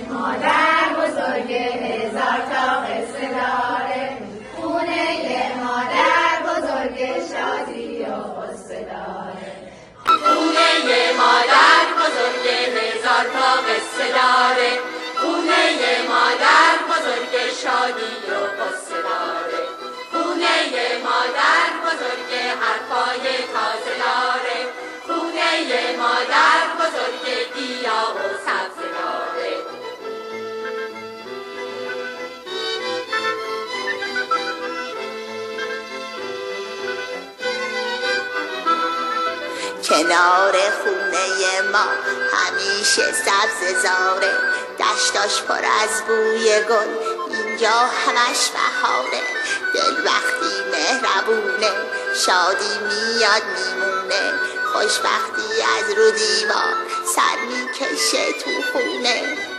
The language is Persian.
مادر بزرگ هزار تا قصه داره، خونه مادر بزرگ شادی و قصه داره. خونه مادر بزرگ هزار تا قصه داره، خونه مادر بزرگ شادی و قصه داره. خونه مادر بزرگ حرفای تازه داره، خونه مادر بزرگ گیاه و سبزه داره. کنار خونه ما همیشه سبز زاره، دشتاش پر از بوی گل، اینجا همش بهاره. دل وقتی مهربونه شادی میاد میمونه، خوشبختی از رو دیوار سر میکشه تو خونه.